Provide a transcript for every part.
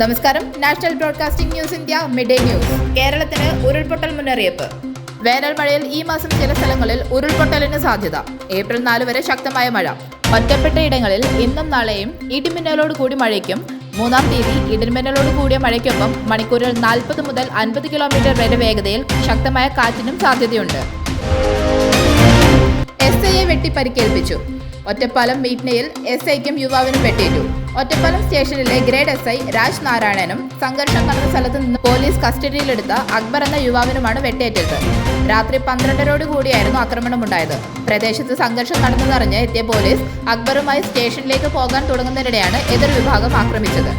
നമസ്കാരം. National broadcasting news India mid day news. കേരളത്തിന് ഉരുൾപൊട്ടൽ മുന്നറിയിപ്പ്. വേനൽ മഴയിൽ ഈ മാസം ചില സ്ഥലങ്ങളിൽ ഉരുൾപൊട്ടലിന് സാധ്യത. ഏപ്രിൽ 4 വരെ ശക്തമായ മഴ. ഒറ്റപ്പെട്ട ഇടങ്ങളിൽ ഇന്നും നാളെയും ഇടിമിന്നലോട് കൂടി മഴയ്ക്കും. 3-ാം തീയതി ഇടിമിന്നലോട് കൂടിയ മഴയ്ക്കൊപ്പം മണിക്കൂറിൽ 40 മുതൽ 50 കിലോമീറ്റർ വരെ വേഗതയിൽ ശക്തമായ കാറ്റിനും സാധ്യതയുണ്ട്. SIയെ വെട്ടി പരിക്കേൽപ്പിച്ചു. ഒറ്റപ്പാലം മീറ്റ്നയിൽ SIക്കും യുവാവിനും വെട്ടേറ്റു. ഒറ്റപ്പാലം സ്റ്റേഷനിലെ ഗ്രേഡ് SI രാജ് നാരായണനും സംഘർഷം നടന്ന സ്ഥലത്ത് നിന്ന് പോലീസ് കസ്റ്റഡിയിലെടുത്ത അക്ബർ എന്ന യുവാവിനുമാണ് വെട്ടേറ്റത്. രാത്രി 12:00 കൂടിയായിരുന്നു ആക്രമണമുണ്ടായത്. പ്രദേശത്ത് സംഘർഷം നടന്നതറിഞ്ഞ് എത്തിയ പോലീസ് അക്ബറുമായി സ്റ്റേഷനിലേക്ക് പോകാൻ തുടങ്ങുന്നതിനിടെയാണ് എതിർവിഭാഗം ആക്രമിച്ചത്.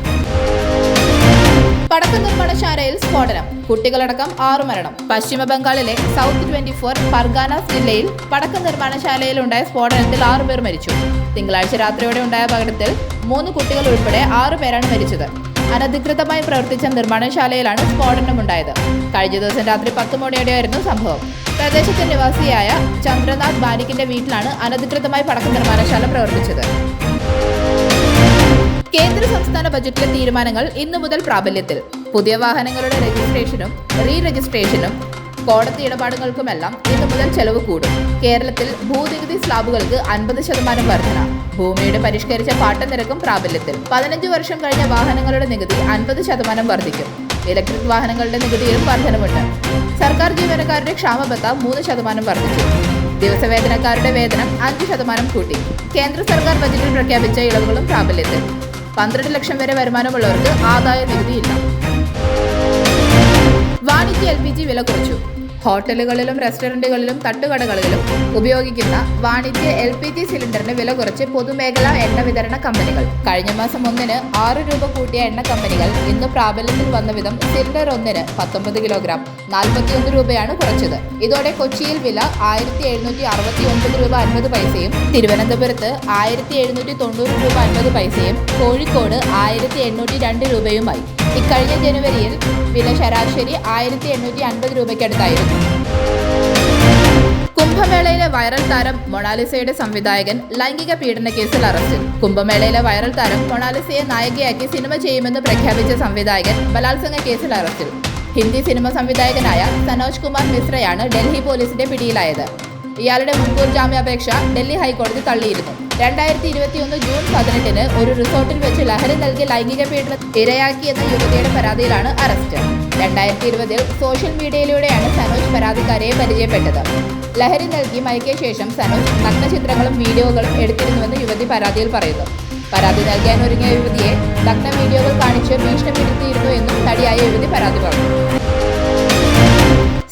പടക്ക നിർമ്മാണശാലയിൽ സ്ഫോടനം. കുട്ടികളടക്കം 6 മരണം. പശ്ചിമ ബംഗാളിലെ സൗത്ത് 24 പർഗാനാസ് ജില്ലയിൽ പടക്ക നിർമ്മാണശാലയിൽ ഉണ്ടായ സ്ഫോടനത്തിൽ 6 പേർ മരിച്ചു. തിങ്കളാഴ്ച രാത്രിയോടെ ഉണ്ടായ അപകടത്തിൽ 3 കുട്ടികൾ ഉൾപ്പെടെ 6 പേരാണ് മരിച്ചത്. അനധികൃതമായി പ്രവർത്തിച്ച നിർമ്മാണശാലയിലാണ് സ്ഫോടനമുണ്ടായത്. കഴിഞ്ഞ ദിവസം രാത്രി 10 മണിയോടെയായിരുന്നു സംഭവം. പ്രദേശത്തെ നിവാസിയായ ചന്ദ്രനാഥ് ബാരിക്കിന്റെ വീട്ടിലാണ് അനധികൃതമായി പടക്ക നിർമ്മാണശാല പ്രവർത്തിച്ചത്. കേന്ദ്ര സംസ്ഥാന ബജറ്റിലെ തീരുമാനങ്ങൾ ഇന്നു മുതൽ പ്രാബല്യത്തിൽ. പുതിയ വാഹനങ്ങളുടെ രജിസ്ട്രേഷനും റീ രജിസ്ട്രേഷനും കോടതി ഇടപാടുകൾക്കുമെല്ലാം ഇന്നു മുതൽ ചെലവ് കൂടും. കേരളത്തിൽ ഭൂനികുതി സ്ലാബുകൾക്ക് 50% വർധന. ഭൂമിയുടെ പരിഷ്കരിച്ച പാട്ടനിരക്കും പ്രാബല്യത്തിൽ. 15 വർഷം കഴിഞ്ഞ വാഹനങ്ങളുടെ നികുതി 50% വർദ്ധിക്കും. ഇലക്ട്രിക് വാഹനങ്ങളുടെ നികുതിയിലും വർധനമുണ്ട്. സർക്കാർ ജീവനക്കാരുടെ ക്ഷാമബത്ത 3% വർദ്ധിച്ചു. ദിവസവേതനക്കാരുടെ വേതനം 5% കൂട്ടി. കേന്ദ്ര സർക്കാർ ബജറ്റിൽ പ്രഖ്യാപിച്ച ഇളവുകളും പ്രാബല്യത്തിൽ. 12 ലക്ഷം വരെ വരുമാനമുള്ളവർക്ക് ആദായ നികുതിയില്ല. വാണിജ്യ LPG വില കുറച്ചു. ഹോട്ടലുകളിലും റെസ്റ്റോറന്റുകളിലും തട്ടുകടകളിലും ഉപയോഗിക്കുന്ന വാണിജ്യ LPG സിലിണ്ടറിന് വില കുറച്ച് പൊതുമേഖലാ എണ്ണ വിതരണ കമ്പനികൾ. കഴിഞ്ഞ മാസം 1-ന് 6 രൂപ കൂട്ടിയ എണ്ണ കമ്പനികൾ ഇന്ന് പ്രാബല്യത്തിൽ വന്ന വിധം സിലിണ്ടർ 1-ന് 19 കിലോഗ്രാം 41 രൂപയാണ് കുറച്ചത്. ഇതോടെ കൊച്ചിയിൽ വില 1769 രൂപ 50 പൈസയും, തിരുവനന്തപുരത്ത് 1790 രൂപ 50 പൈസയും, കോഴിക്കോട് 1802 രൂപയുമായി. ഇക്കഴിഞ്ഞ ജനുവരിയിൽ വില ശരാശരി 1850 രൂപയ്ക്കടുത്തായിരുന്നു. കുംഭമേളയിലെ വൈറൽ താരം മൊണാലിസയുടെ സംവിധായകൻ ലൈംഗിക പീഡന കേസിൽ അറസ്റ്റിൽ. കുംഭമേളയിലെ വൈറൽ താരം മൊണാലിസയെ നായികയാക്കി സിനിമ ചെയ്യുമെന്ന് പ്രഖ്യാപിച്ച സംവിധായകൻ ബലാത്സംഗ കേസിൽ അറസ്റ്റിൽ. ഹിന്ദി സിനിമ സംവിധായകനായ സനോജ് കുമാർ മിശ്രയാണ് ഡൽഹി പോലീസിന്റെ പിടിയിലായത്. ഇയാളുടെ മുൻകൂർ ജാമ്യാപേക്ഷ ഡൽഹി ഹൈക്കോടതി തള്ളിയിരുന്നു. 2021 ജൂൺ 18-ന് ഒരു റിസോർട്ടിൽ വെച്ച് ലഹരി നൽകി ലൈംഗിക പീഡന ഇരയാക്കിയെന്ന യുവതിയുടെ പരാതിയിലാണ് അറസ്റ്റ്. 2020-ൽ സോഷ്യൽ മീഡിയയിലൂടെയാണ് സനോജ് പരാതിക്കാരിയെ പരിചയപ്പെട്ടത്. ലഹരി നൽകി മയക്കിയ ശേഷം സനോജ് നഗ്നചിത്രങ്ങളും വീഡിയോകളും എടുത്തിരുന്നുവെന്ന് യുവതി പരാതിയിൽ പറയുന്നു. പരാതി നൽകാൻ ഒരുങ്ങിയ യുവതിയെ നഗ്ന വീഡിയോകൾ കാണിച്ച് ഭീഷണിപ്പെടുത്തിയിരുന്നു എന്നും നടിയായ യുവതി പരാതി പറഞ്ഞു.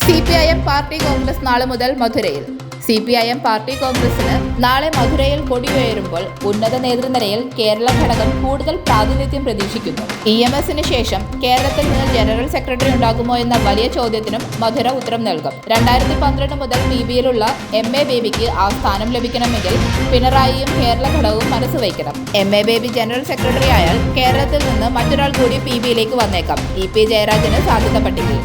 CPIM പാർട്ടി കോൺഗ്രസ് നാളെ മുതൽ മധുരയിൽ. CPIM പാർട്ടി കോൺഗ്രസിന് നാളെ മധുരയിൽ കൊടിയുയരുമ്പോൾ ഉന്നത നേതൃനിരയിൽ കേരള ഘടകം കൂടുതൽ പ്രാതിനിധ്യം പ്രതീക്ഷിക്കുന്നു. EMSന് ശേഷം കേരളത്തിൽ നിന്ന് ജനറൽ സെക്രട്ടറി ഉണ്ടാകുമോ എന്ന വലിയ ചോദ്യത്തിനും മധുര ഉത്തരം നൽകും. 2012 മുതൽ PBയിലുള്ള MA ബേബിക്ക് ആ സ്ഥാനം ലഭിക്കണമെങ്കിൽ പിണറായിയും കേരള ഘടകവും മനസ്സ് വയ്ക്കണം. MA ബേബി ജനറൽ സെക്രട്ടറി ആയാൽ കേരളത്തിൽ നിന്ന് മറ്റൊരാൾ കൂടി PBയിലേക്ക് വന്നേക്കാം. EP ജയരാജന് സാധ്യത പട്ടികയിൽ.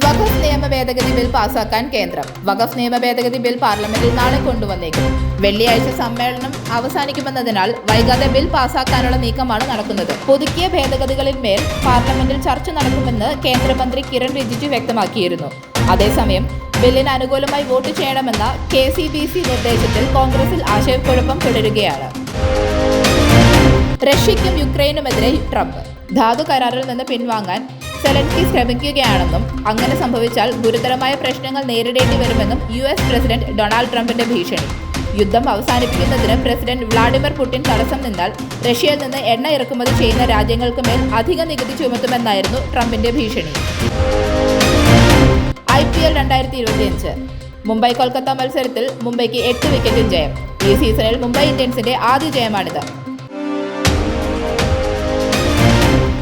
വഖഫ് നിയമ ഭേദഗതി ബിൽ പാസാക്കാൻ കേന്ദ്രം. വഖഫ് നിയമ ഭേദഗതി ബിൽ പാർലമെന്റിൽ നാളെ കൊണ്ടുവന്നേക്കും. വെള്ളിയാഴ്ച സമ്മേളനം അവസാനിക്കുമെന്നതിനാൽ വൈകാതെ ബിൽ പാസാക്കാനുള്ള നീക്കമാണ് നടക്കുന്നത്. പുതുക്കിയ ഭേദഗതികളിന്മേൽ പാർലമെന്റിൽ ചർച്ച നടക്കുമെന്ന് കേന്ദ്രമന്ത്രി കിരൺ റിജിജു വ്യക്തമാക്കിയിരുന്നു. അതേസമയം ബില്ലിന് അനുകൂലമായി വോട്ട് ചെയ്യണമെന്ന KCBC നിർദ്ദേശത്തിൽ കോൺഗ്രസിൽ ആശയക്കുഴപ്പം തുടരുകയാണ്. റഷ്യയ്ക്കും യുക്രൈനുമെതിരെ ട്രംപ്. ധാതു കരാറിൽ നിന്ന് പിൻവാങ്ങാൻ സെലൻസ്കി ശ്രമിക്കുകയാണെന്നും അങ്ങനെ സംഭവിച്ചാൽ ഗുരുതരമായ പ്രശ്നങ്ങൾ നേരിടേണ്ടി വരുമെന്നും US പ്രസിഡന്റ് ഡൊണാൾഡ് ട്രംപിന്റെ ഭീഷണി. യുദ്ധം അവസാനിപ്പിക്കുന്നതിന് പ്രസിഡന്റ് വ്ളാഡിമിർ പുടിൻ തടസ്സം നിന്നാൽ റഷ്യയിൽ നിന്ന് എണ്ണ ഇറക്കുമതി ചെയ്യുന്ന രാജ്യങ്ങൾക്ക് മേൽ അധിക നികുതി ചുമത്തുമെന്നായിരുന്നു ട്രംപിന്റെ ഭീഷണി. IPL 2025 മുംബൈ കൊൽക്കത്ത മത്സരത്തിൽ മുംബൈക്ക് 8 വിക്കറ്റിൽ ജയം. ഈ സീസണിൽ മുംബൈ ഇന്ത്യൻസിന്റെ ആദ്യ ജയമാണിത്.